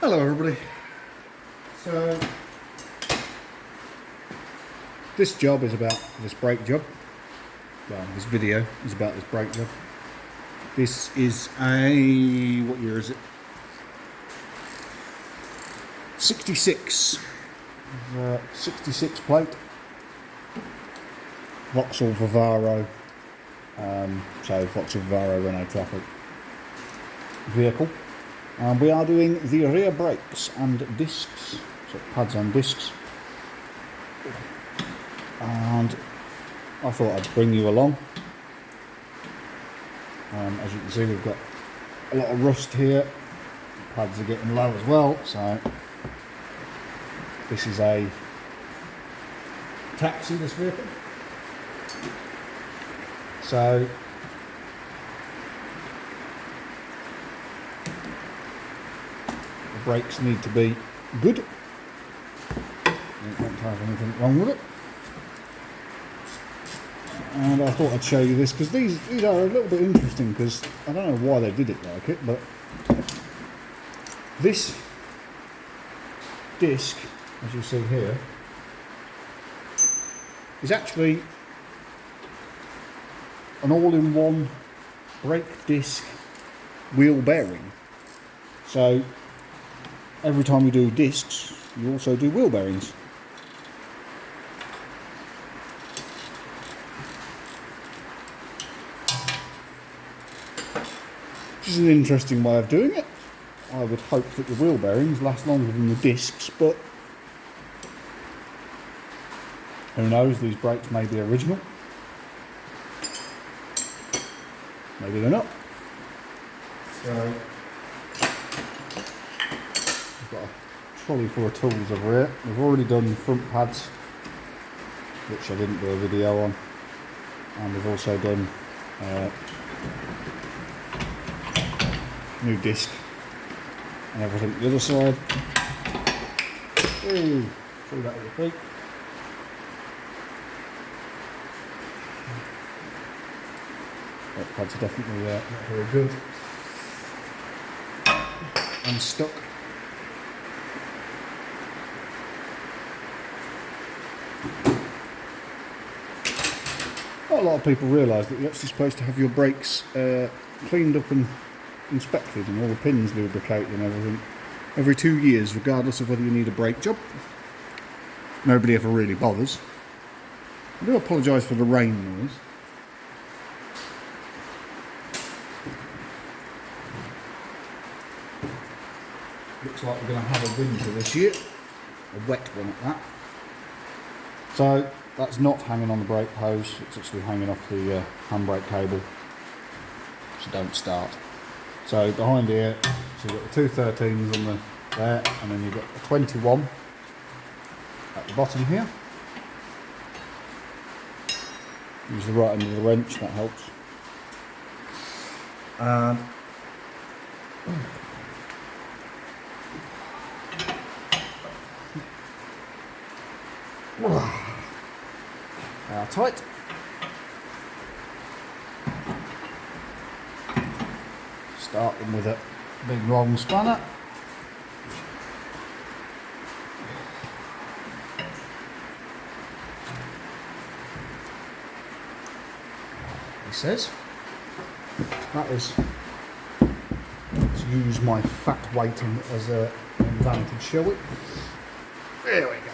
Hello everybody. So this job is about this brake job. Well, this video is about this brake job. This is a, what year is it? 66. 66 plate. Vauxhall Vivaro. So Vauxhall Vivaro Renault Trafic vehicle. We are doing the rear brakes and discs, so pads and discs, and I thought I'd bring you along. As you can see, we've got a lot of rust here, the pads are getting low as well, so this is a taxi, this vehicle. So brakes need to be good. Don't want to have anything wrong with it. And I thought I'd show you this because these are a little bit interesting, because I don't know why they did it like it, but this disc, as you see here, is actually an all-in-one brake disc wheel bearing. So every time you do discs, you also do wheel bearings. Which is an interesting way of doing it. I would hope that the wheel bearings last longer than the discs, but who knows, these brakes may be original. Maybe they're not. So got a trolley full of tools over here. We've already done front pads, which I didn't do a video on, and we've also done new disc and everything the other side. Ooh, through that with your feet. That pads are definitely not very good and stuck. Not a lot of people realise that you're actually supposed to have your brakes cleaned up and inspected, and all the pins lubricated and everything every 2 years, regardless of whether you need a brake job. Nobody ever really bothers. I do apologise for the rain noise. Looks like we're going to have a winter this year, a wet one at that. So that's not hanging on the brake hose, it's actually hanging off the handbrake cable, so don't start. So behind here, so you've got the 213s on there, and then you've got the 21 at the bottom here. Use the right end of the wrench, that helps. They are tight. Start them with a big long spanner. He says that is, let's use my fat weighting as an advantage, shall we? There we go.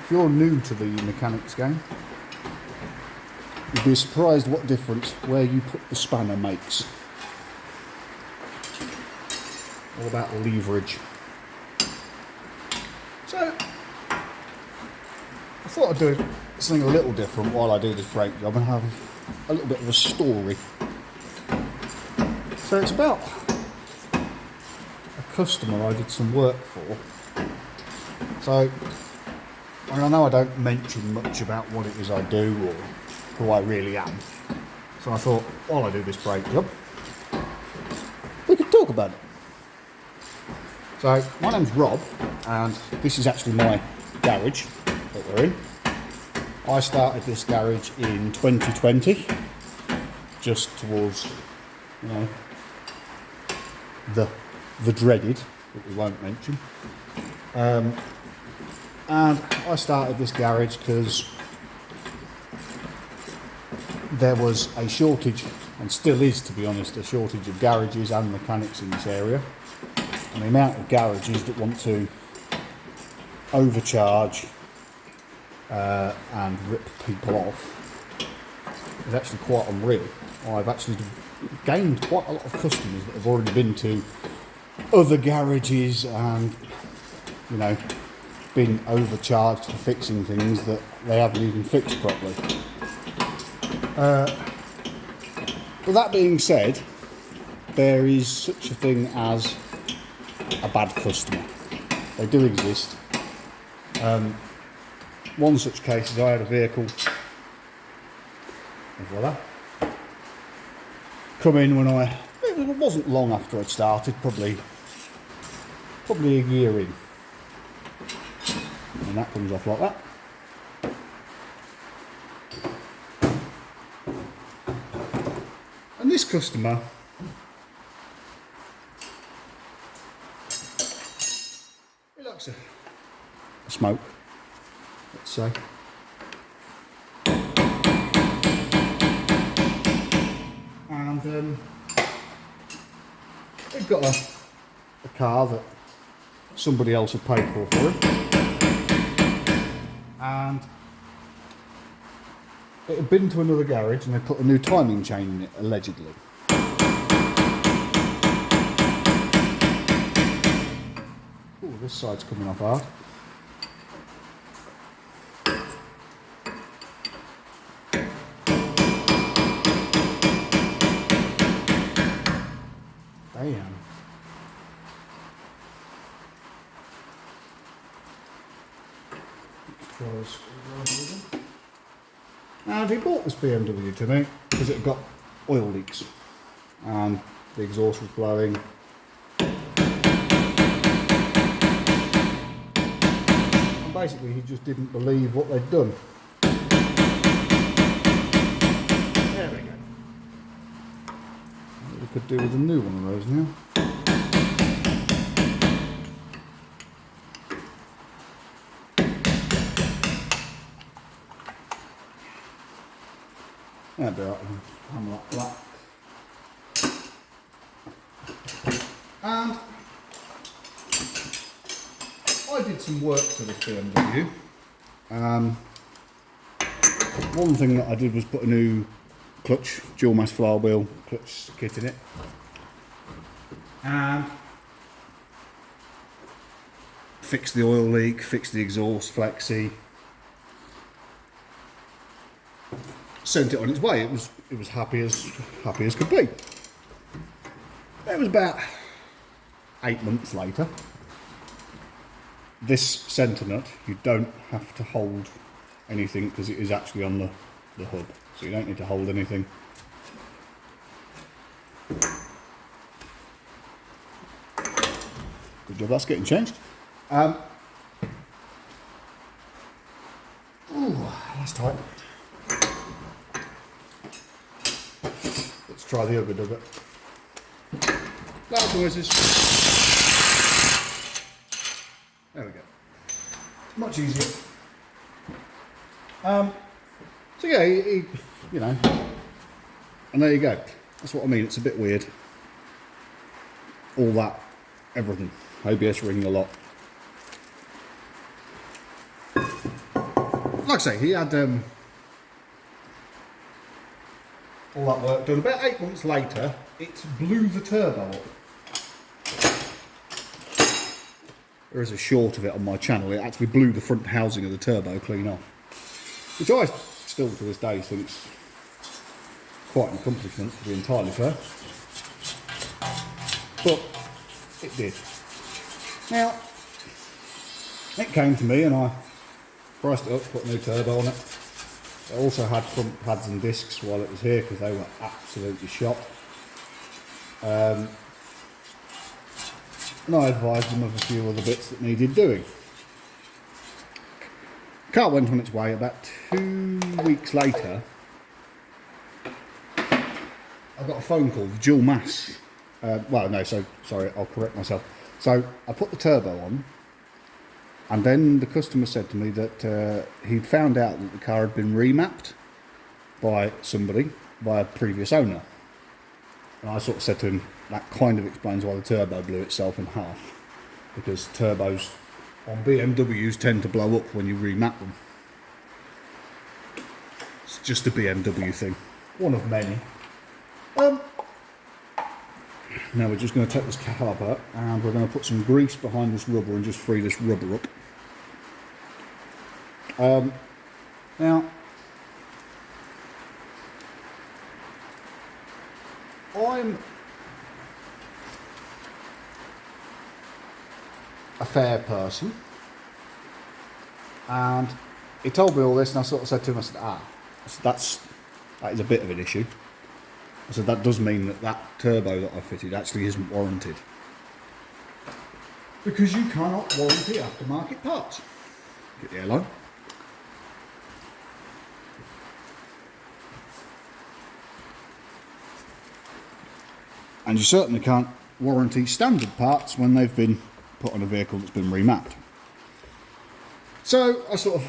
If you're new to the mechanics game, you'd be surprised what difference where you put the spanner makes. All about leverage. So, I thought I'd do something a little different while I do this brake job and have a little bit of a story. So it's about a customer I did some work for. So, I know I don't mention much about what it is I do or who I really am. So I thought, while I do this brake job, we could talk about it. So, my name's Rob, and this is actually my garage that we're in. I started this garage in 2020, just towards, the dreaded, that we won't mention. And I started this garage because there was a shortage, and still is, to be honest, a shortage of garages and mechanics in this area. And the amount of garages that want to overcharge and rip people off is actually quite unreal. I've actually gained quite a lot of customers that have already been to other garages and, you know, been overcharged for fixing things that they haven't even fixed properly. With that being said, there is such a thing as a bad customer. They do exist. One such case is I had a vehicle, and voila, come in when it wasn't long after I'd started, probably a year in, and that comes off like that. And this customer, he likes a smoke, let's say. And they've got a car that somebody else had paid for him, and it had been to another garage and they put a new timing chain in it, allegedly. Oh, this side's coming off hard. Damn. And he bought this BMW to me because it had got oil leaks and the exhaust was blowing. And basically he just didn't believe what they'd done. There we go. We could do with a new one of those now. That'd be right, I'm like that. And I did some work to this BMW. One thing that I did was put a new clutch, dual mass flywheel clutch kit in it. And fixed the oil leak, fixed the exhaust flexi. Sent it on its way. It was happy as could be. It was about 8 months later. This centre nut, you don't have to hold anything because it is actually on the hub, so you don't need to hold anything. Good job, that's getting changed. Ooh, that's tight. Let's try the other dugger. Loud noises. There we go. Much easier. So yeah, you know, and there you go. That's what I mean. It's a bit weird. All that, everything. ABS ringing a lot. Like I say, he had all that work done. About 8 months later, it blew the turbo up. There is a short of it on my channel. It actually blew the front housing of the turbo clean off, which I still to this day think's quite an accomplishment, to be entirely fair. But it did. Now, it came to me and I priced it up, put a new turbo on it. I also had front pads and discs while it was here because they were absolutely shot. And I advised them of a few other bits that needed doing. Car went on its way. About 2 weeks later, I got a phone call, the dual mass Well, no, so sorry, I'll correct myself. So I put the turbo on, and then the customer said to me that he'd found out that the car had been remapped by somebody, by a previous owner. And I sort of said to him, that kind of explains why the turbo blew itself in half. Because turbos on BMWs tend to blow up when you remap them. It's just a BMW thing. One of many. Now we're just going to take this caliper and we're going to put some grease behind this rubber and just free this rubber up. Now, I'm a fair person, and he told me all this, and I sort of said to him, I said, that is a bit of an issue. I said, that does mean that that turbo that I fitted actually isn't warranted. Because you cannot warranty aftermarket parts. Get the airline. And you certainly can't warranty standard parts when they've been put on a vehicle that's been remapped. So I sort of,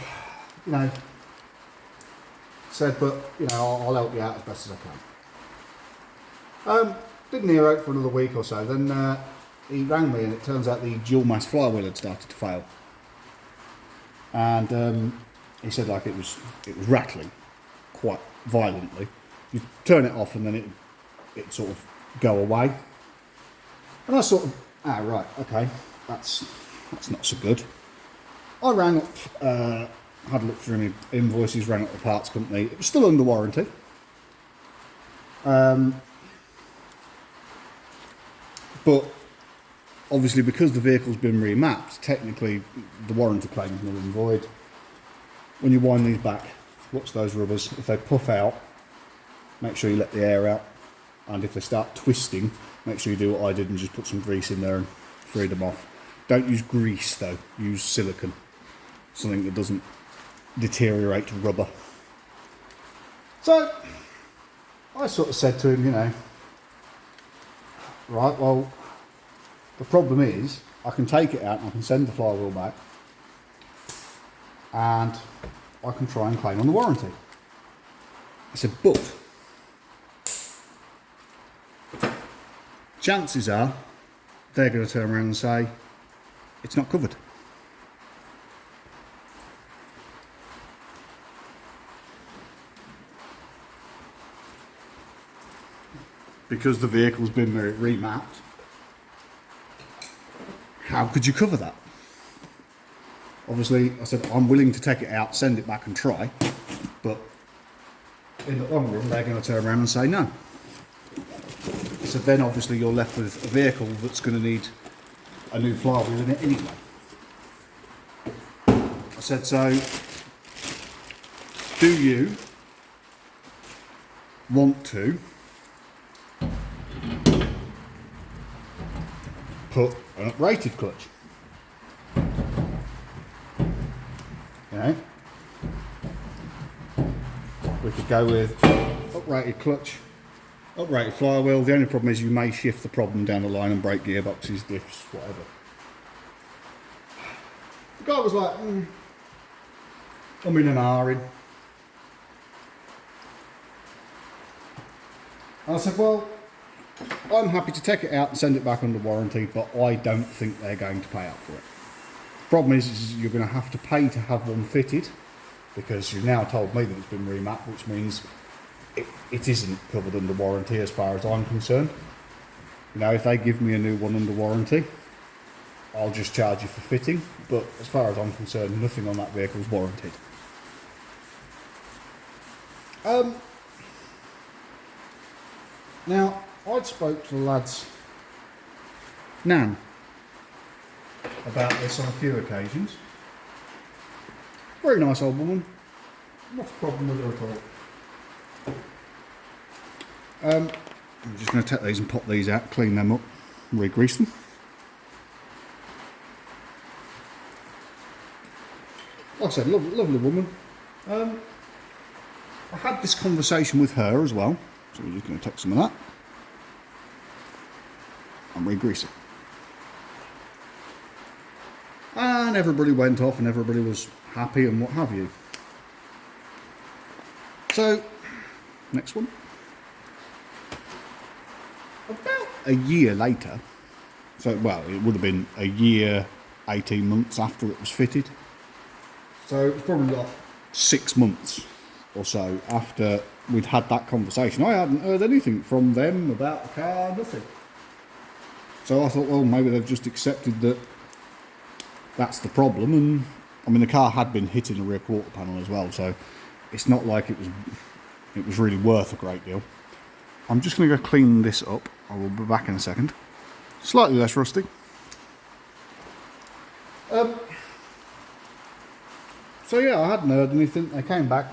said, but, I'll help you out as best as I can. Didn't hear out for another week or so. Then he rang me, and it turns out the dual mass flywheel had started to fail. And he said like it was rattling quite violently. You turn it off and then it sort of go away. And I sort of, right, okay, that's not so good. I rang up, had a look through my invoices, rang up the parts company. It was still under warranty. But obviously, because the vehicle's been remapped, technically the warranty claim is null and void. When you wind these back, watch those rubbers. If they puff out, make sure you let the air out. And if they start twisting, make sure you do what I did and just put some grease in there and free them off. Don't use grease though, use silicone. Something that doesn't deteriorate rubber. So, I sort of said to him, right, well, the problem is, I can take it out and I can send the flywheel back, and I can try and claim on the warranty. I said, but chances are they're going to turn around and say it's not covered. Because the vehicle's been remapped, how could you cover that? Obviously, I said, I'm willing to take it out, send it back and try, but in the long run, they're going to turn around and say no. So then obviously you're left with a vehicle that's going to need a new flywheel in it anyway. I said, so do you want to put an uprated clutch? We could go with uprated clutch, uprated flywheel. The only problem is you may shift the problem down the line and break gearboxes, diffs, whatever. The guy was like, I'm in an R-in. And I said, well, I'm happy to take it out and send it back under warranty, but I don't think they're going to pay up for it. Problem is you're going to have to pay to have one fitted, because you've now told me that it's been remapped, which means it isn't covered under warranty as far as I'm concerned. If they give me a new one under warranty, I'll just charge you for fitting, but as far as I'm concerned, nothing on that vehicle is warranted. Now, I'd spoke to the lad's nan about this on a few occasions. Very nice old woman. Not a problem with her at all. I'm just going to take these and pop these out, clean them up, and re-grease them. Like I said, lovely woman. I had this conversation with her as well, so we're just going to take some of that. and re-grease it. And everybody went off and everybody was happy and what have you. So, next one. About a year later, so well, it would have been a year, 18 months after it was fitted. So it was probably like 6 months or so after we'd had that conversation. I hadn't heard anything from them about the car, nothing. So I thought, well, maybe they've just accepted that that's the problem. And I mean, the car had been hitting the rear quarter panel as well, so it's not like it was really worth a great deal. I'm just going to go clean this up. I will be back in a second. Slightly less rusty. So yeah, I hadn't heard anything. They came back,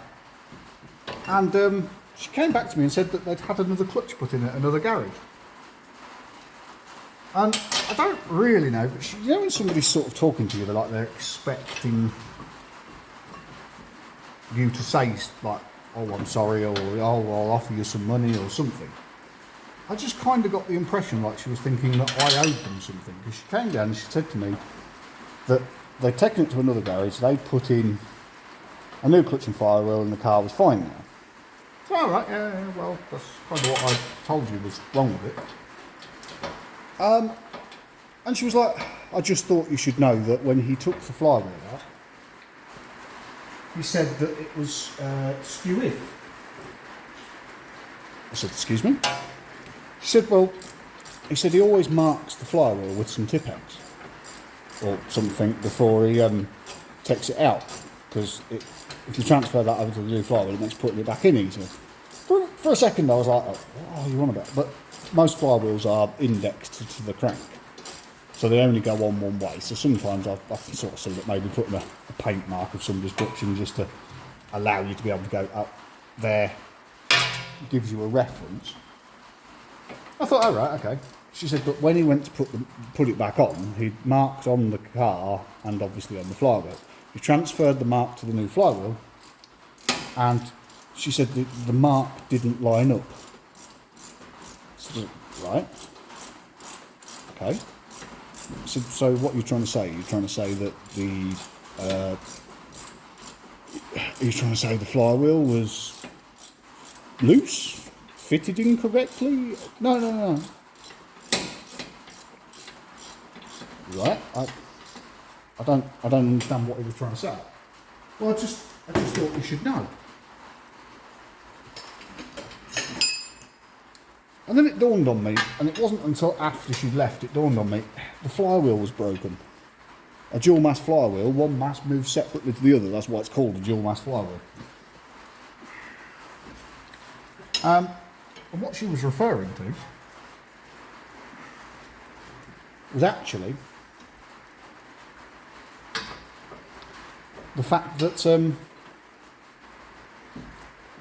and she came back to me and said that they'd had another clutch put in at another garage. And I don't really know, but you know when somebody's sort of talking to you, they're expecting you to say like, "Oh, I'm sorry," or "Oh, I'll offer you some money," or something. I just kind of got the impression like she was thinking that I owed them something, because she came down and she said to me that they'd taken it to another garage, they'd put in a new clutch and firewheel, and the car was fine now. So, alright, yeah, well, that's kind of what I told you was wrong with it. And she was like, "I just thought you should know that when he took the flywheel out, he said that it was skew-if." I said, "Excuse me?" She said, "Well," he said, "he always marks the flywheel with some tip outs or something before he takes it out, because if you transfer that over to the new flywheel, it makes putting it back in easier." For a second I was like, "Oh, what are you on about?" But most flywheels are indexed to the crank, so they only go on one way. So sometimes I can sort of see that maybe putting a paint mark of some description just to allow you to be able to go up there gives you a reference. I thought, "Oh, right, okay." She said, "But when he went to put it back on, he marked on the car and obviously on the flywheel. He transferred the mark to the new flywheel, and she said that the mark didn't line up." So, right, okay. So what are you trying to say? You're trying to say that the flywheel was loose? Fitted incorrectly? No. Right, I don't understand what he was trying to say. Well, I just thought you should know. And then it dawned on me, and it wasn't until after she'd left it dawned on me, the flywheel was broken. A dual mass flywheel, one mass moves separately to the other. That's why it's called a dual mass flywheel. And what she was referring to was actually the fact that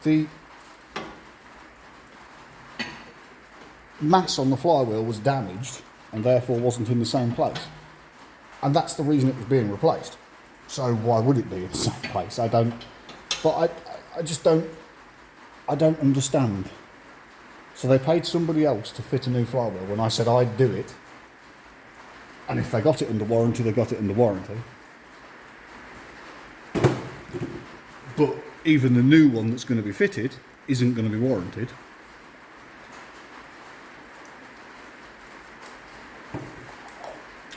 the mass on the flywheel was damaged and therefore wasn't in the same place. And that's the reason it was being replaced. So why would it be in the same place? I don't understand. So they paid somebody else to fit a new flywheel when I said I'd do it. And if they got it under warranty, they got it under warranty. But even the new one that's going to be fitted isn't going to be warranted.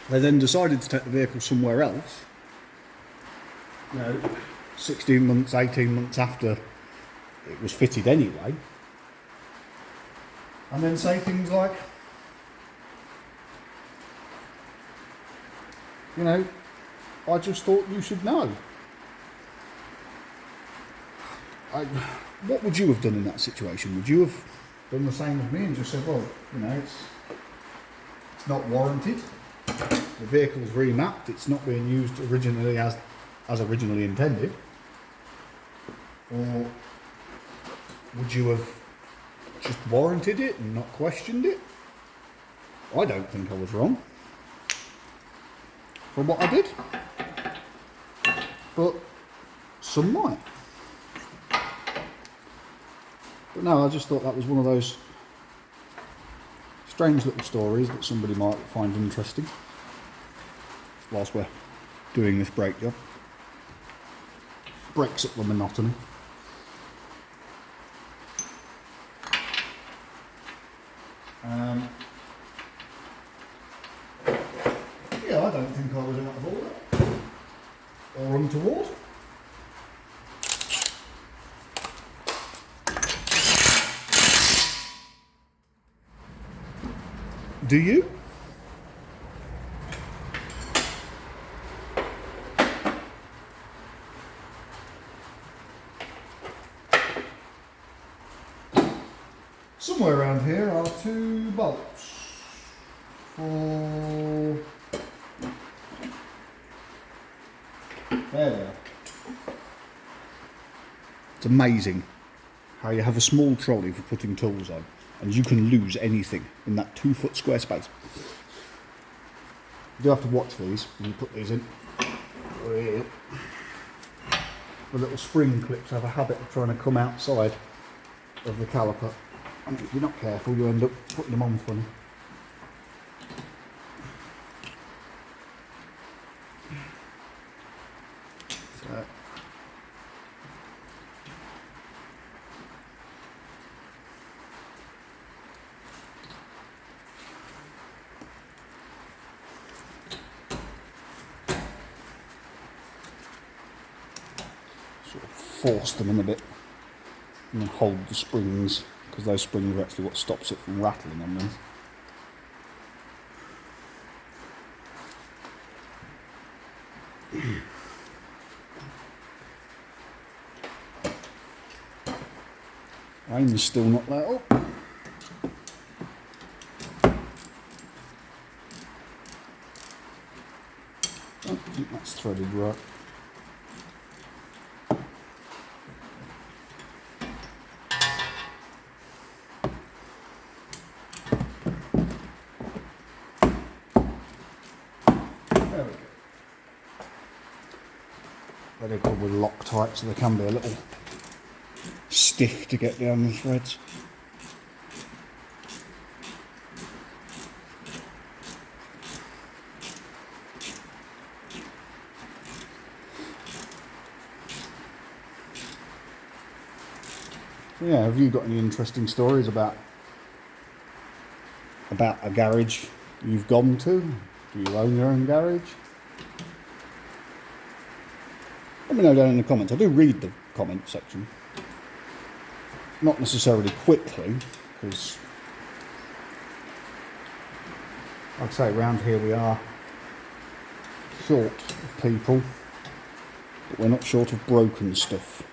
They then decided to take the vehicle somewhere else, 16 months, 18 months after it was fitted anyway, and then say things like, "I just thought you should know." What would you have done in that situation? Would you have done the same as me and just said, "Well, it's not warranted, the vehicle's remapped, it's not being used originally as originally intended"? Or would you have just warranted it and not questioned it? I don't think I was wrong for what I did, but some might. But no, I just thought that was one of those strange little stories that somebody might find interesting whilst we're doing this brake job. Breaks up the monotony. Yeah, I don't think I was out of order or untoward. Do you? Somewhere around here are 2 bolts for... There they are. It's amazing how you have a small trolley for putting tools on and you can lose anything in that 2-foot square space. You do have to watch these when you put these in. The little spring clips have a habit of trying to come outside of the caliper, and if you're not careful you end up putting them on funny. So, sort of force them in a bit and then hold the springs, because those springs are actually what stops it from rattling on these. Rain's still not let up. I don't think that's threaded right. There we go. They're probably Loctite, so they can be a little stiff to get down the threads. So yeah, have you got any interesting stories about a garage you've gone to? Do you own your own garage? Let me know down in the comments. I do read the comment section. Not necessarily quickly, because I'd say around here we are short of people, but we're not short of broken stuff.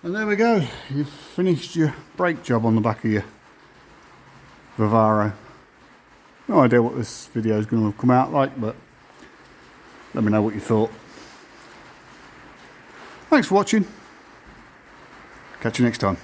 And there we go, you've finished your brake job on the back of your Vivaro. No idea what this video is going to come out like, but let me know what you thought. Thanks for watching, catch you next time.